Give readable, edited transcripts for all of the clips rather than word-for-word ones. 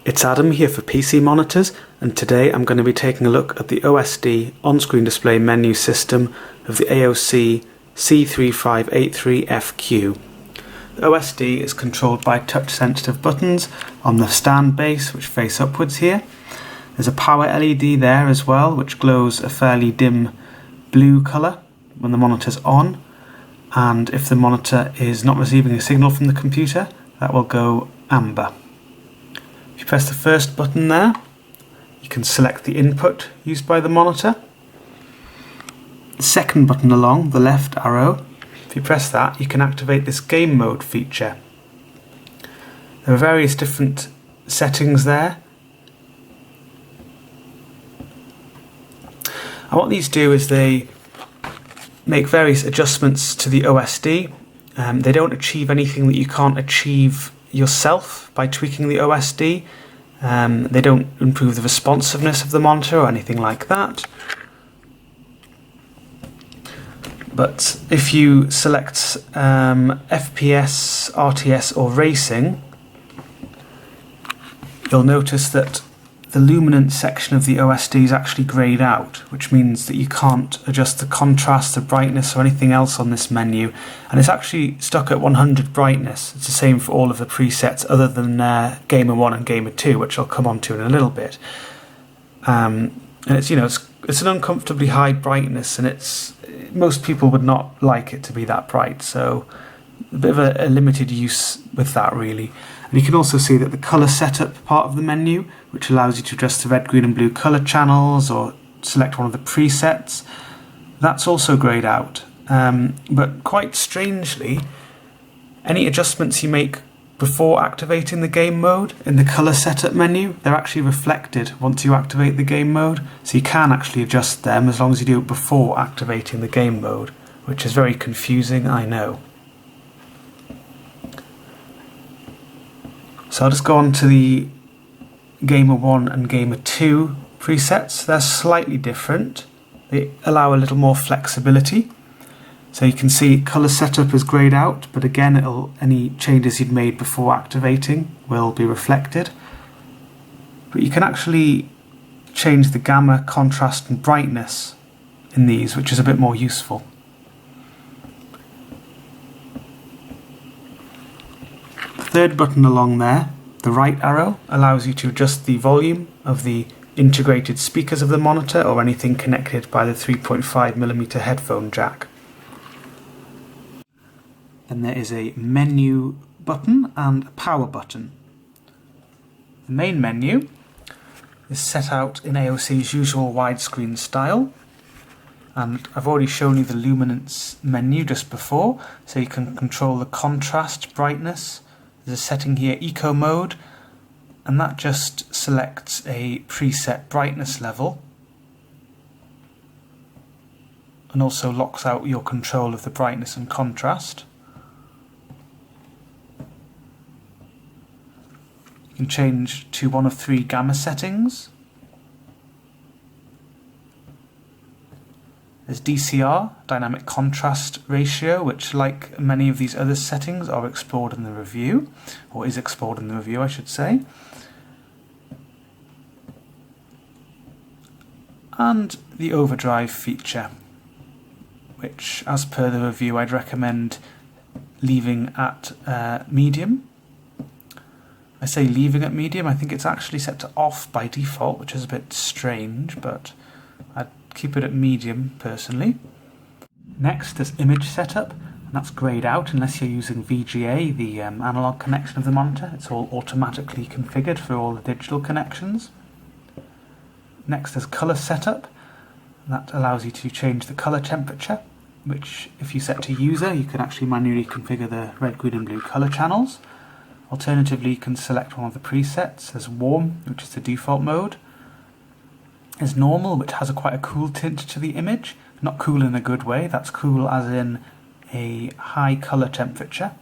It's Adam here for PC Monitors, and today I'm going to be taking a look at the OSD on-screen display menu system of the AOC C3583FQ. The OSD is controlled by touch-sensitive buttons on the stand base which face upwards here. There's a power LED there as well, which glows a fairly dim blue colour when the monitor's on, and if the monitor is not receiving a signal from the computer, that will go amber. If you press the first button there, you can select the input used by the monitor. The second button along, the left arrow, if you press that, you can activate this game mode feature. There are various different settings there. And what these do is they make various adjustments to the OSD. They don't achieve anything that you can't achieve yourself by tweaking the OSD. They don't improve the responsiveness of the monitor or anything like that. But if you select FPS, RTS or racing, you'll notice that the luminance section of the OSD is actually greyed out, which means that you can't adjust the contrast, the brightness or anything else on this menu, and it's actually stuck at 100 brightness. It's the same for all of the presets other than Gamer 1 and Gamer 2, which I'll come on to in a little bit. And it's it's an uncomfortably high brightness, and most people would not like it to be that bright, so a bit of a limited use with that really. And you can also see that the colour setup part of the menu, which allows you to adjust the red, green and blue colour channels or select one of the presets, that's also greyed out. But quite strangely, any adjustments you make before activating the game mode in the colour setup menu, they're actually reflected once you activate the game mode, so you can actually adjust them as long as you do it before activating the game mode, which is very confusing, I know. So I'll just go on to the Gamer 1 and Gamer 2 presets. They're slightly different. They allow a little more flexibility. So you can see colour setup is greyed out, but again any changes you'd made before activating will be reflected. But you can actually change the gamma, contrast and brightness in these, which is a bit more useful. The third button along there, the right arrow, allows you to adjust the volume of the integrated speakers of the monitor or anything connected by the 3.5mm headphone jack. Then there is a menu button and a power button. The main menu is set out in AOC's usual widescreen style, and I've already shown you the luminance menu just before, so you can control the contrast, brightness. There's a setting here, Eco Mode, and that just selects a preset brightness level and also locks out your control of the brightness and contrast. You can change to one of 3 gamma settings. There's DCR, Dynamic Contrast Ratio, which, like many of these other settings, are explored in the review, or is explored in the review, I should say. And the overdrive feature, which, as per the review, I'd recommend leaving at medium. I say leaving at medium, I think it's actually set to off by default, which is a bit strange, but I'd keep it at medium personally. Next is image setup, and that's greyed out unless you're using VGA, the analog connection of the monitor. It's all automatically configured for all the digital connections. Next is colour setup, and that allows you to change the colour temperature, which if you set to user you can actually manually configure the red, green and blue colour channels. Alternatively, you can select one of the presets. There's warm, which is the default mode. There's normal, which has quite a cool tint to the image. Not cool in a good way, that's cool as in a high colour temperature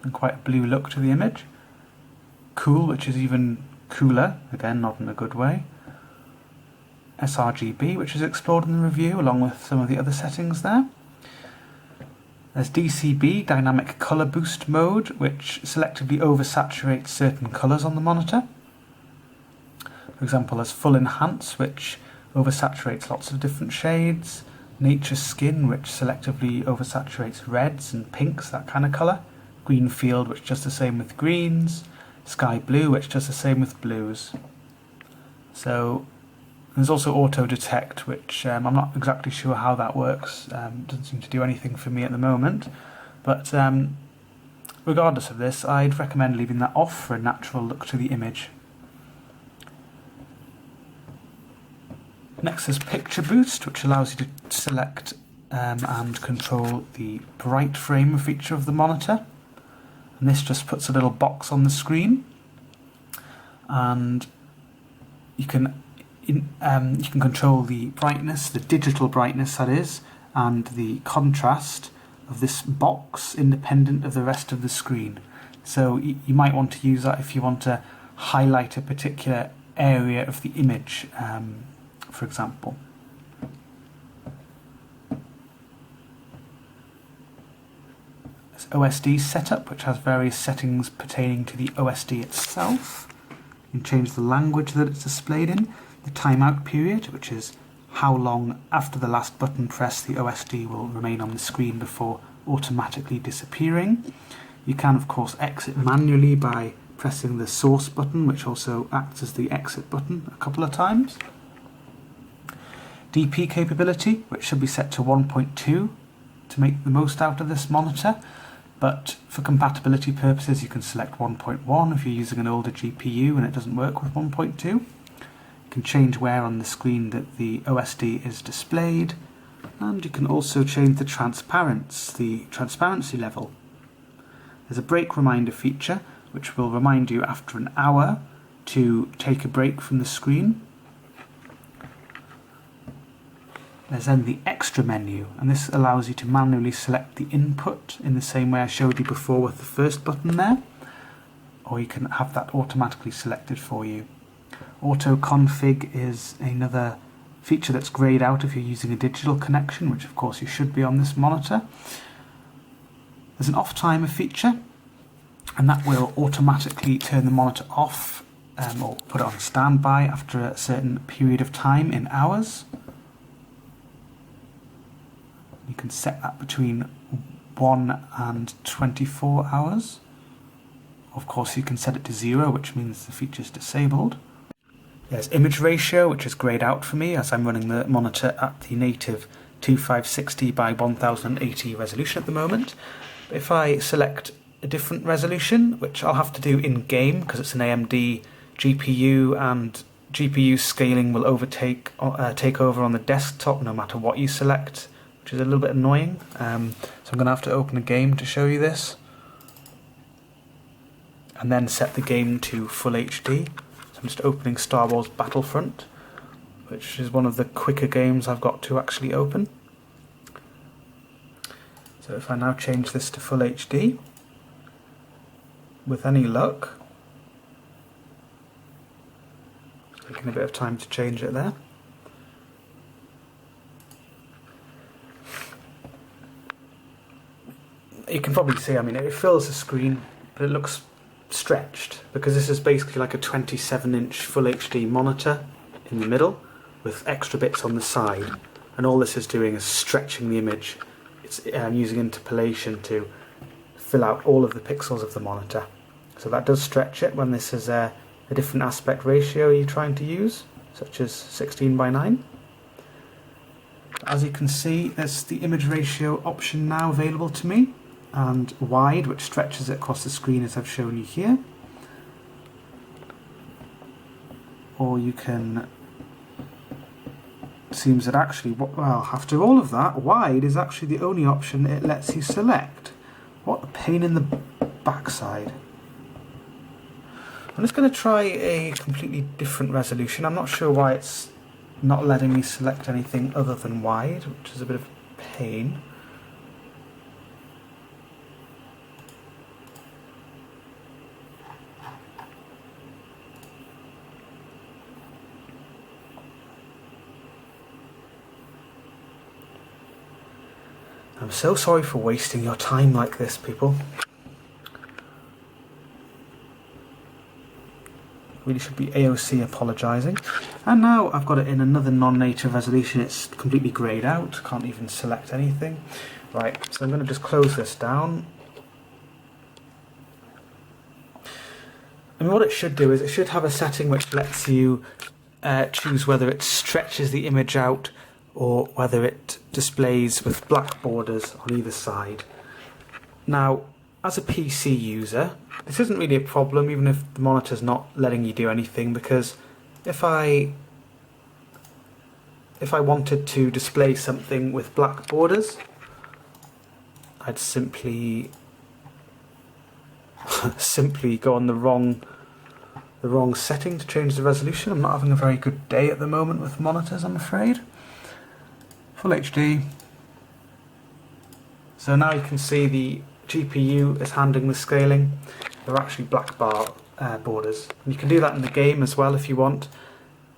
and quite a blue look to the image. Cool, which is even cooler, again not in a good way. sRGB, which is explored in the review along with some of the other settings there. There's DCB, Dynamic Colour Boost mode, which selectively oversaturates certain colours on the monitor. For example, there's Full Enhance, which oversaturates lots of different shades, Nature Skin, which selectively oversaturates reds and pinks, that kind of colour, Green Field, which does the same with greens, Sky Blue, which does the same with blues. So there's also Auto Detect, which I'm not exactly sure how that works. Doesn't seem to do anything for me at the moment. But regardless of this, I'd recommend leaving that off for a natural look to the image. Next is Picture Boost, which allows you to select and control the bright frame feature of the monitor. And this just puts a little box on the screen, and you can control the brightness, the digital brightness that is, and the contrast of this box independent of the rest of the screen. So you might want to use that if you want to highlight a particular area of the image, for example. There's OSD setup, which has various settings pertaining to the OSD itself. You can change the language that it's displayed in, the timeout period, which is how long after the last button press the OSD will remain on the screen before automatically disappearing. You can of course exit manually by pressing the source button, which also acts as the exit button a couple of times. DP capability, which should be set to 1.2 to make the most out of this monitor, but for compatibility purposes you can select 1.1 if you're using an older GPU and it doesn't work with 1.2. You can change where on the screen that the OSD is displayed, and you can also change the transparency level. There's a break reminder feature which will remind you after an hour to take a break from the screen. There's then the extra menu, and this allows you to manually select the input in the same way I showed you before with the first button there, or you can have that automatically selected for you. Auto config is another feature that's greyed out if you're using a digital connection, which of course you should be on this monitor. There's an off timer feature, and that will automatically turn the monitor off or put it on standby after a certain period of time in hours. You can set that between 1 and 24 hours. Of course you can set it to 0, which means the feature is disabled. There's image ratio, which is greyed out for me as I'm running the monitor at the native 2560 by 1080 resolution at the moment. But if I select a different resolution, which I'll have to do in-game because it's an AMD GPU and GPU scaling will take over on the desktop no matter what you select, which is a little bit annoying. So I'm going to have to open a game to show you this, and then set the game to full HD. So I'm just opening Star Wars Battlefront, which is one of the quicker games I've got to actually open. So if I now change this to full HD, with any luck, taking a bit of time to change it there. You can probably see, I mean, it fills the screen, but it looks stretched because this is basically like a 27-inch full HD monitor in the middle with extra bits on the side, and all this is doing is stretching the image. It's using interpolation to fill out all of the pixels of the monitor. So that does stretch it when this is a different aspect ratio you're trying to use, such as 16:9. As you can see, there's the image ratio option now available to me, and wide, which stretches it across the screen as I've shown you here. Or you can, seems that actually, well, after all of that, wide is actually the only option it lets you select. What a pain in the backside. I'm just going to try a completely different resolution. I'm not sure why it's not letting me select anything other than wide, which is a bit of a pain. I'm so sorry for wasting your time like this, people. really should be AOC apologising. And now I've got it in another non-native resolution. It's completely greyed out, can't even select anything. Right, so I'm going to just close this down. And what it should do is it should have a setting which lets you choose whether it stretches the image out or whether it displays with black borders on either side. Now, as a PC user, this isn't really a problem, even if the monitor's not letting you do anything, because if I wanted to display something with black borders, I'd simply go on the wrong setting to change the resolution. I'm not having a very good day at the moment with monitors, I'm afraid. Full HD. So now you can see the GPU is handling the scaling. They're actually black bar borders. And you can do that in the game as well if you want.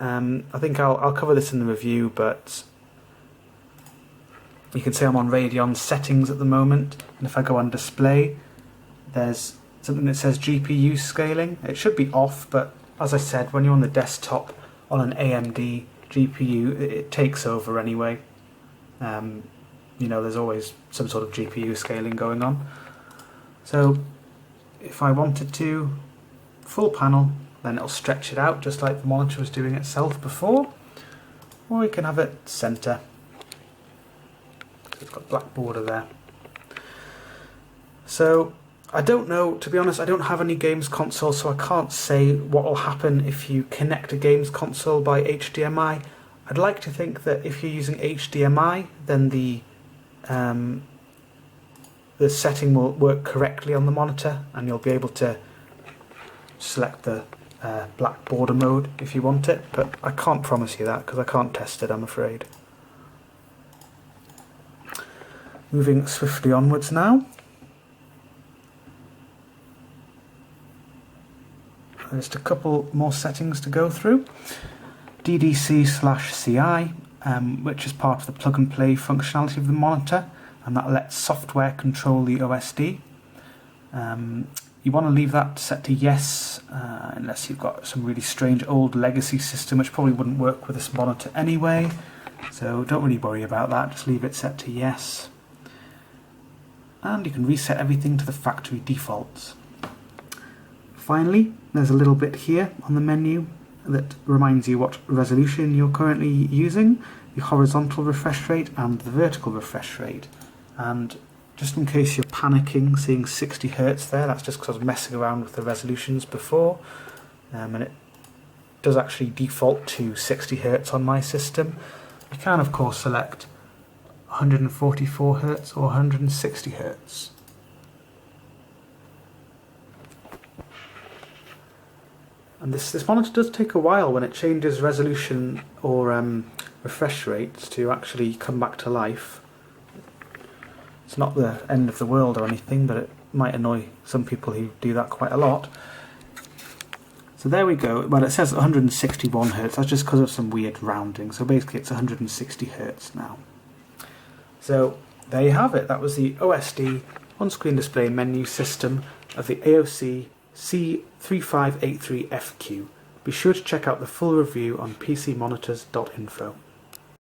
I think I'll cover this in the review, but you can see I'm on Radeon settings at the moment, and if I go on display, there's something that says GPU scaling. It should be off, but as I said, when you're on the desktop on an AMD GPU, it takes over anyway. You know, there's always some sort of GPU scaling going on. So if I wanted to, full panel, then it'll stretch it out just like the monitor was doing itself before, or you can have it center. It's got black border there. So I don't know, to be honest, I don't have any games console, so I can't say what will happen if you connect a games console by HDMI. I'd like to think that if you're using HDMI, then the setting will work correctly on the monitor, and you'll be able to select the black border mode if you want it, but I can't promise you that because I can't test it, I'm afraid. Moving swiftly onwards now. Just a couple more settings to go through. DDC/CI, which is part of the plug and play functionality of the monitor, and that lets software control the OSD. You want to leave that set to yes, unless you've got some really strange old legacy system which probably wouldn't work with this monitor anyway, so don't really worry about that, just leave it set to yes. And you can reset everything to the factory defaults. Finally, there's a little bit here on the menu that reminds you what resolution you're currently using, the horizontal refresh rate and the vertical refresh rate. And just in case you're panicking seeing 60 Hz there, that's just because I was messing around with the resolutions before, and it does actually default to 60 Hz on my system. You can of course select 144 Hz or 160 Hz. And this monitor does take a while when it changes resolution or refresh rates to actually come back to life. It's not the end of the world or anything, but it might annoy some people who do that quite a lot. So there we go. Well, it says 161 Hz, that's just because of some weird rounding. So basically it's 160 Hz now. So there you have it. That was the OSD on-screen display menu system of the AOC C3583FQ. Be sure to check out the full review on PCmonitors.info.